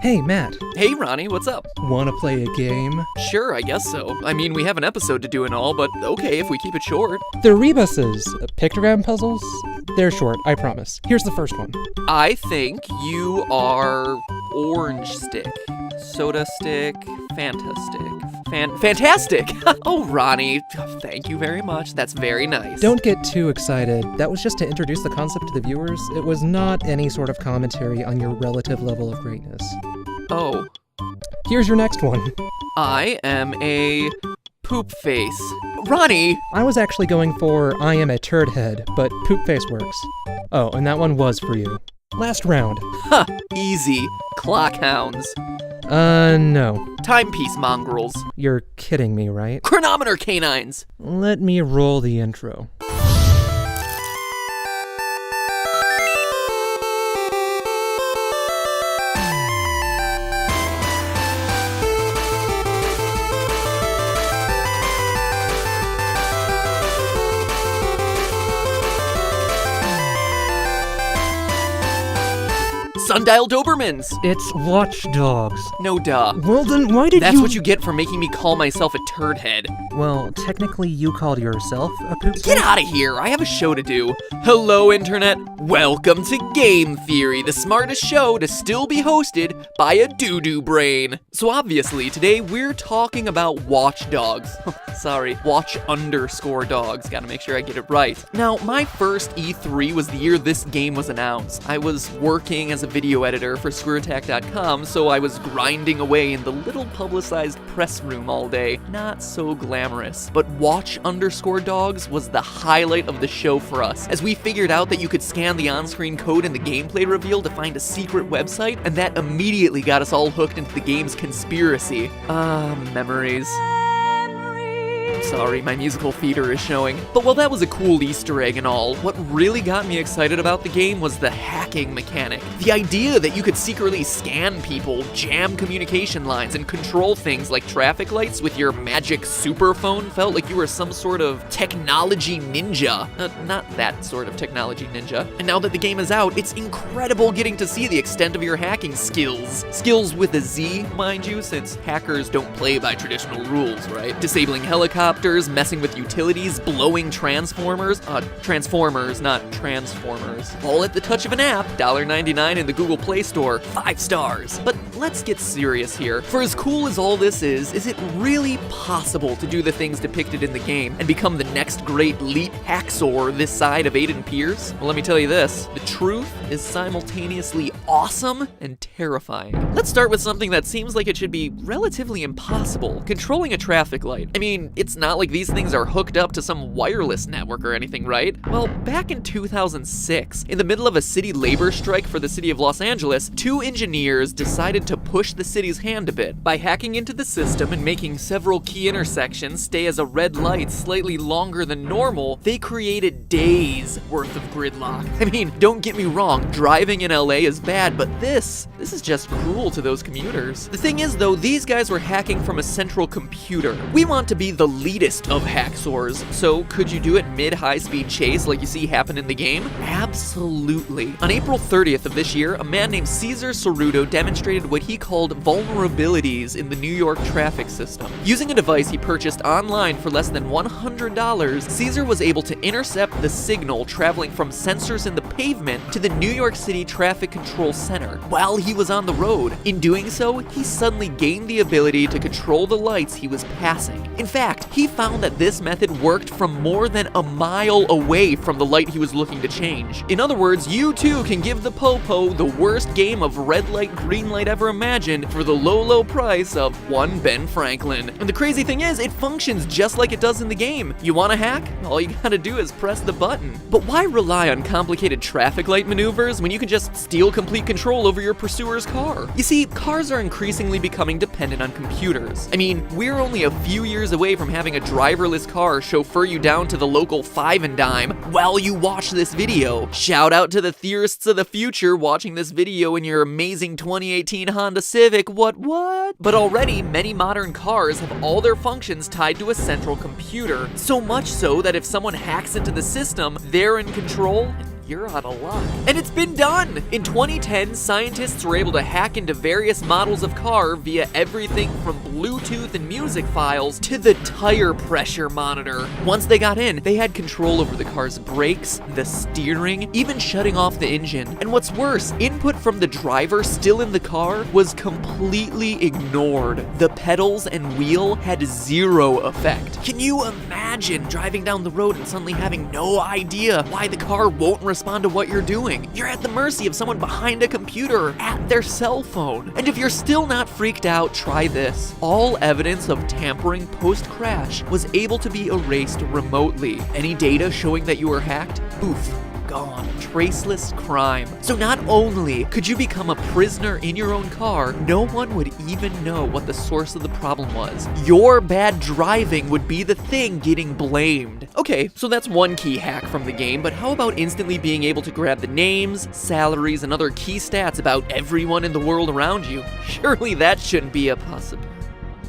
Hey, Matt. Hey, Ronnie, what's up? Wanna play a game? Sure, I guess so. I mean, we have an episode to do and all, but okay if we keep it short. They're rebuses. Pictogram puzzles? They're short, I promise. Here's the first one. I think you are orange stick, soda stick, Fanta stick, fantastic! Oh, Ronnie, thank you very much. That's very nice. Don't get too excited. That was just to introduce the concept to the viewers. It was not any sort of commentary on your relative level of greatness. Oh. Here's your next one. I am a poop face. Ronnie! I was actually going for I am a turd head, but poop face works. Oh, and that one was for you. Last round. Ha! Easy. Clockhounds. No. Timepiece mongrels. You're kidding me, right? Chronometer canines. Let me roll the intro. Sundial Dobermans! It's Watch Dogs. No duh. Well then, why did That's what you get for making me call myself a turd head. Well, technically you called yourself a poop Get face? out of here, I have a show to do. Hello, Internet. Welcome to Game Theory, the smartest show to still be hosted by a doo-doo brain. So obviously, today we're talking about Watch Dogs. Sorry, Watch_Dogs. Gotta make sure I get it right. Now, my first E3 was the year this game was announced. I was working as a video editor for ScrewAttack.com, so I was grinding away in the little publicized press room all day. Not so glamorous. But Watch_Dogs was the highlight of the show for us, as we figured out that you could scan the on-screen code in the gameplay reveal to find a secret website, and that immediately got us all hooked into the game's conspiracy. Memories. Sorry, my musical theater is showing. But while that was a cool Easter egg and all, what really got me excited about the game was the hacking mechanic. The idea that you could secretly scan people, jam communication lines, and control things like traffic lights with your magic super phone felt like you were some sort of technology ninja. Not that sort of technology ninja. And now that the game is out, it's incredible getting to see the extent of your hacking skills. Skills with a Z, mind you, since hackers don't play by traditional rules, right? Disabling helicopters, messing with utilities, blowing transformers, transformers, not transformers. All at the touch of an app, $1.99 in the Google Play Store, 5 stars. But let's get serious here. For as cool as all this is it really possible to do the things depicted in the game and become the next great leap hacksaw this side of Aiden Pierce? Well, let me tell you this, the truth is simultaneously awesome and terrifying. Let's start with something that seems like it should be relatively impossible, controlling a traffic light. I mean, it's not like these things are hooked up to some wireless network or anything, right? Well, back in 2006, in the middle of a city labor strike for the city of Los Angeles, 2 engineers decided to push the city's hand a bit. By hacking into the system and making several key intersections stay as a red light slightly longer than normal, they created days worth of gridlock. I mean, don't get me wrong, driving in LA is bad, but this is just cruel to those commuters. The thing is though, these guys were hacking from a central computer. We want to be the leadest of hacksaws, so could you do it mid-high-speed chase like you see happen in the game? Absolutely. On April 30th of this year, a man named Cesar Cerudo demonstrated what he called vulnerabilities in the New York traffic system. Using a device he purchased online for less than $100, Cesar was able to intercept the signal traveling from sensors in the pavement to the New York City Traffic Control Center while he was on the road. In doing so, he suddenly gained the ability to control the lights he was passing. In fact, he found that this method worked from more than a mile away from the light he was looking to change. In other words, you too can give the Popo the worst game of red light, green light ever imagined for the low price of one Ben Franklin. And the crazy thing is, it functions just like it does in the game. You want to hack? All you gotta do is press the button. But why rely on complicated traffic light maneuvers when you can just steal complete control over your pursuer's car? You see, cars are increasingly becoming dependent on computers. I mean, we're only a few years away from having a driverless car chauffeur you down to the local 5 and dime while you watch this video. Shout out to the theorists of the future watching this video in your amazing 2018 Honda Civic, what? But already, many modern cars have all their functions tied to a central computer. So much so that if someone hacks into the system, they're in control, you're out of luck. And it's been done! In 2010, scientists were able to hack into various models of car via everything from Bluetooth and music files to the tire pressure monitor. Once they got in, they had control over the car's brakes, the steering, even shutting off the engine. And what's worse, input from the driver still in the car was completely ignored. The pedals and wheel had zero effect. Can you imagine driving down the road and suddenly having no idea why the car won't respond to what you're doing? You're at the mercy of someone behind a computer at their cell phone. And if you're still not freaked out, try this. All evidence of tampering post-crash was able to be erased remotely. Any data showing that you were hacked? Poof. Gone. Traceless crime. So not only could you become a prisoner in your own car, no one would even know what the source of the problem was. Your bad driving would be the thing getting blamed. Okay, so that's one key hack from the game, but how about instantly being able to grab the names, salaries, and other key stats about everyone in the world around you? Surely that shouldn't be a possibility.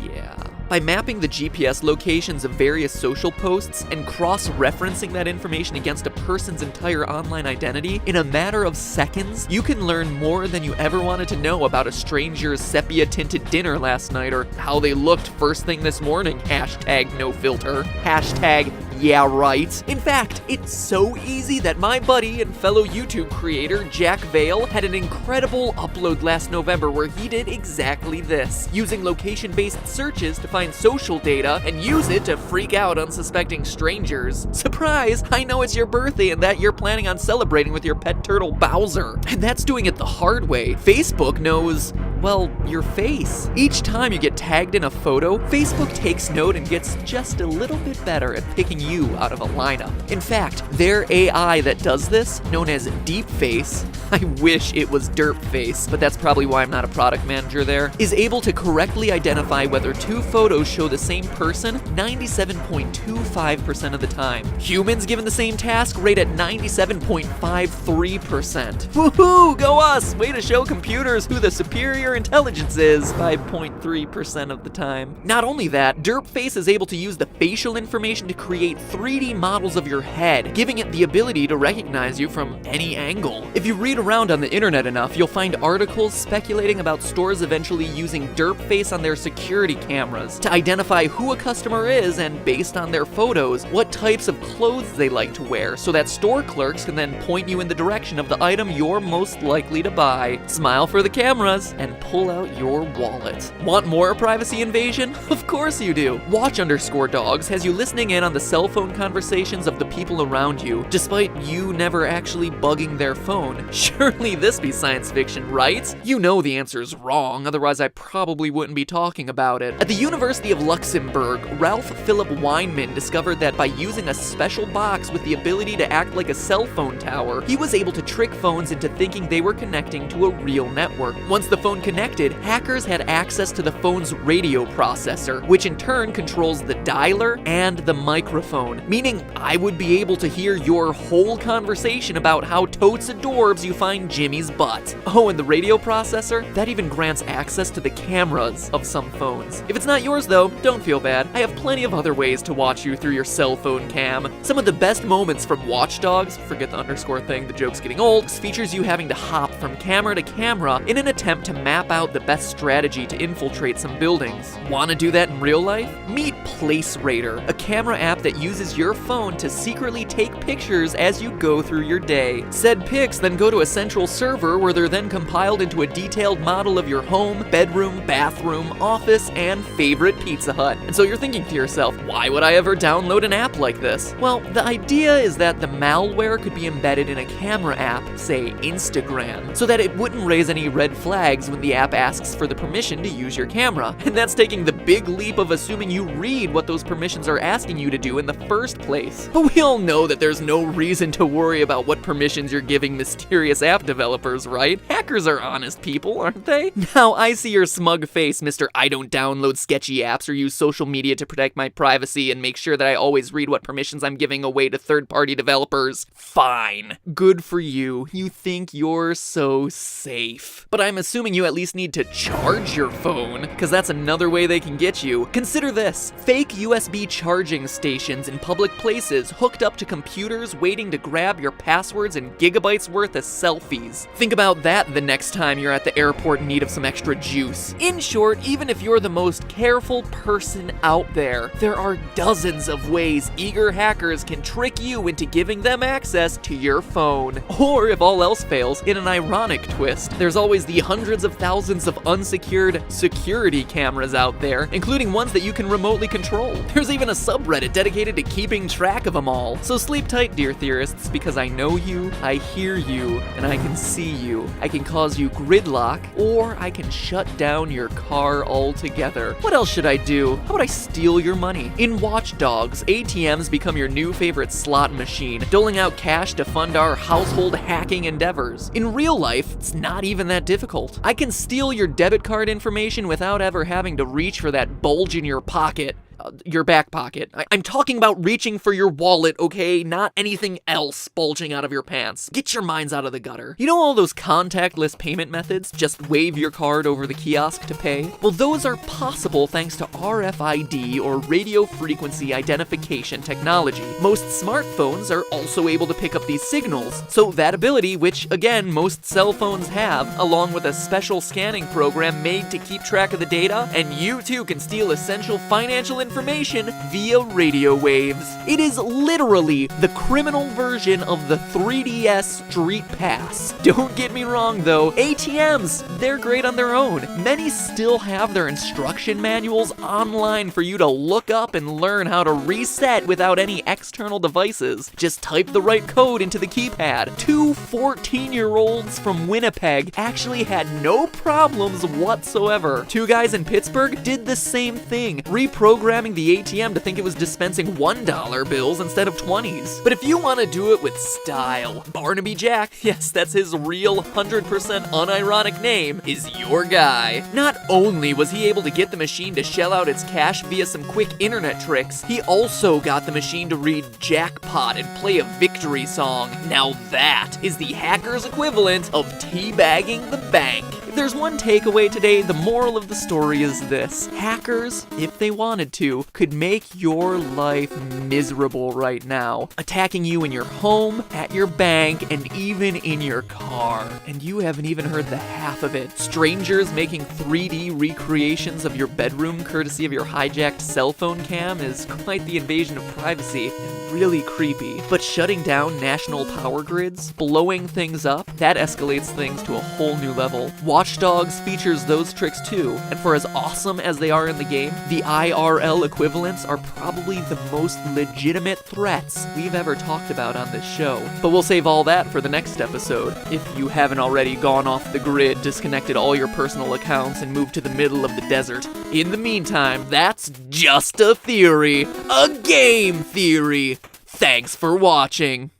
Yeah. By mapping the GPS locations of various social posts and cross-referencing that information against a person's entire online identity, in a matter of seconds, you can learn more than you ever wanted to know about a stranger's sepia-tinted dinner last night or how they looked first thing this morning. Hashtag no filter. Hashtag yeah, right. In fact, it's so easy that my buddy and fellow YouTube creator, Jack Vale, had an incredible upload last November where he did exactly this, using location-based searches to find social data and use it to freak out unsuspecting strangers. Surprise! I know it's your birthday and that you're planning on celebrating with your pet turtle Bowser. And that's doing it the hard way. Facebook knows, well, your face. Each time you get tagged in a photo, Facebook takes note and gets just a little bit better at picking you out of a lineup. In fact, their AI that does this, known as Deepface, I wish it was Derpface, but that's probably why I'm not a product manager there, is able to correctly identify whether two photos show the same person 97.25% of the time. Humans given the same task rate at 97.53%. Woohoo! Go us! Way to show computers who the superior intelligence is by 0.3% of the time. Not only that, Derpface is able to use the facial information to create 3D models of your head, giving it the ability to recognize you from any angle. If you read around on the internet enough, you'll find articles speculating about stores eventually using Derpface on their security cameras to identify who a customer is and, based on their photos, what types of clothes they like to wear, so that store clerks can then point you in the direction of the item you're most likely to buy. Smile for the cameras and pull out your wallet. Want more privacy invasion? Of course you do. Watch_dogs has you listening in on the cell phone conversations of the people around you, despite you never actually bugging their phone. Surely this be science fiction, right? You know the answer's wrong, otherwise I probably wouldn't be talking about it. At the University of Luxembourg, Ralph Philip Weinman discovered that by using a special box with the ability to act like a cell phone tower, he was able to trick phones into thinking they were connecting to a real network. Once the phone connected, hackers had access to the phone's radio processor, which in turn controls the dialer and the microphone, meaning I would be able to hear your whole conversation about how totes adorbs you find Jimmy's butt. Oh, and the radio processor? That even grants access to the cameras of some phones. If it's not yours though, don't feel bad. I have plenty of other ways to watch you through your cell phone cam. Some of the best moments from Watch Dogs, forget the underscore thing, the joke's getting old, features you having to hop from camera to camera in an attempt to map out the best strategy to infiltrate some buildings. Wanna do that in real life? Meet Place Raider, a camera app that uses your phone to secretly take pictures as you go through your day. Said pics then go to a central server where they're then compiled into a detailed model of your home, bedroom, bathroom, office, and favorite Pizza Hut. And so you're thinking to yourself, why would I ever download an app like this? Well, the idea is that the malware could be embedded in a camera app, say Instagram, so that it wouldn't raise any red flags when the app asks for the permission to use your camera. And that's taking the big leap of assuming you read what those permissions are asking you to do in the first place. But we all know that there's no reason to worry about what permissions you're giving mysterious app developers, right? Hackers are honest people, aren't they? Now, I see your smug face, Mr. I don't download sketchy apps or use social media to protect my privacy and make sure that I always read what permissions I'm giving away to third-party developers. Fine. Good for you. You think you're so safe. But I'm assuming you at least need to charge your phone, because that's another way they can get you. Consider this: fake USB charging stations in public places hooked up to computers waiting to grab your passwords and gigabytes worth of selfies. Think about that the next time you're at the airport in need of some extra juice. In short, even if you're the most careful person out there are dozens of ways eager hackers can trick you into giving them access to your phone. Or if all else fails, in an ironic twist, there's always the hundreds of thousands of unsecured security cameras out there, including ones that you can remotely control. There's even a subreddit dedicated to keeping track of them all. So sleep tight, dear theorists, because I know you, I hear you, and I can see you. I can cause you gridlock, or I can shut down your car altogether. What else should I do? How about I steal your money? In Watch Dogs, ATMs become your new favorite slot machine, doling out cash to fund our household hacking endeavors. In real life, it's not even that difficult. I can steal your debit card information without ever having to reach for that bulge in your pocket. Your back pocket. I'm talking about reaching for your wallet, okay? Not anything else bulging out of your pants. Get your minds out of the gutter. You know all those contactless payment methods? Just wave your card over the kiosk to pay? Well, those are possible thanks to RFID, or radio frequency identification technology. Most smartphones are also able to pick up these signals, so that ability, which again most cell phones have, along with a special scanning program made to keep track of the data, and you too can steal essential financial information via radio waves. It is literally the criminal version of the 3DS Street Pass. Don't get me wrong though, ATMs, they're great on their own. Many still have their instruction manuals online for you to look up and learn how to reset without any external devices. Just type the right code into the keypad. 2 14-year-olds from Winnipeg actually had no problems whatsoever. 2 guys in Pittsburgh did the same thing, reprogramming the ATM to think it was dispensing $1 bills instead of 20s. But if you want to do it with style, Barnaby Jack, yes, that's his real 100% unironic name, is your guy. Not only was he able to get the machine to shell out its cash via some quick internet tricks, he also got the machine to read jackpot and play a victory song. Now that is the hacker's equivalent of teabagging the bank. If there's one takeaway today, the moral of the story is this: hackers, if they wanted to, could make your life miserable right now, attacking you in your home, at your bank, and even in your car. And you haven't even heard the half of it. Strangers making 3D recreations of your bedroom courtesy of your hijacked cell phone cam is quite the invasion of privacy, and really creepy. But shutting down national power grids, blowing things up, that escalates things to a whole new level. Watch Dogs features those tricks too, and for as awesome as they are in the game, the IRL equivalents are probably the most legitimate threats we've ever talked about on this show. But we'll save all that for the next episode. If you haven't already gone off the grid, disconnected all your personal accounts, and moved to the middle of the desert. In the meantime, that's just a theory. A game theory. Thanks for watching.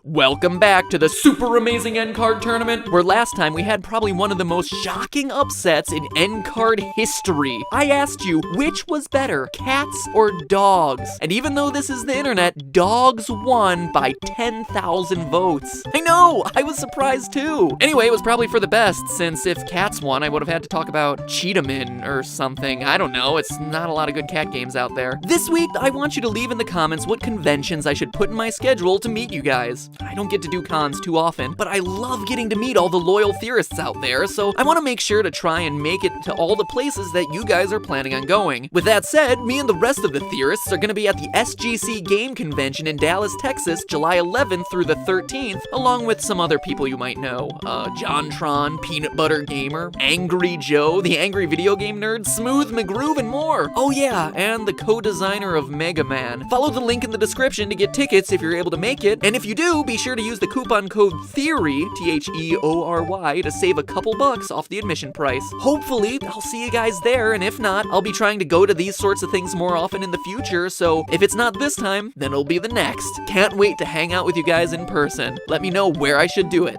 Welcome back to the super amazing end card tournament, where last time we had probably one of the most shocking upsets in end card history. I asked you, which was better, cats or dogs? And even though this is the internet, dogs won by 10,000 votes. I know, I was surprised too. Anyway, it was probably for the best, since if cats won, I would have had to talk about Cheetahman or something. I don't know, it's not a lot of good cat games out there. This week, I want you to leave in the comments what conventions I should put in my schedule to meet you guys. I don't get to do cons too often, but I love getting to meet all the loyal theorists out there, so I want to make sure to try and make it to all the places that you guys are planning on going. With that said, me and the rest of the theorists are going to be at the SGC Game Convention in Dallas, Texas, July 11th through the 13th, along with some other people you might know. JonTron, Peanut Butter Gamer, Angry Joe, the Angry Video Game Nerd, Smooth McGroove, and more. Oh yeah, and the co-designer of Mega Man. Follow the link in the description to get tickets if you're able to make it, and if you do, be sure to use the coupon code THEORY, THEORY, to save a couple bucks off the admission price. Hopefully, I'll see you guys there, and if not, I'll be trying to go to these sorts of things more often in the future, so if it's not this time, then it'll be the next. Can't wait to hang out with you guys in person. Let me know where I should do it.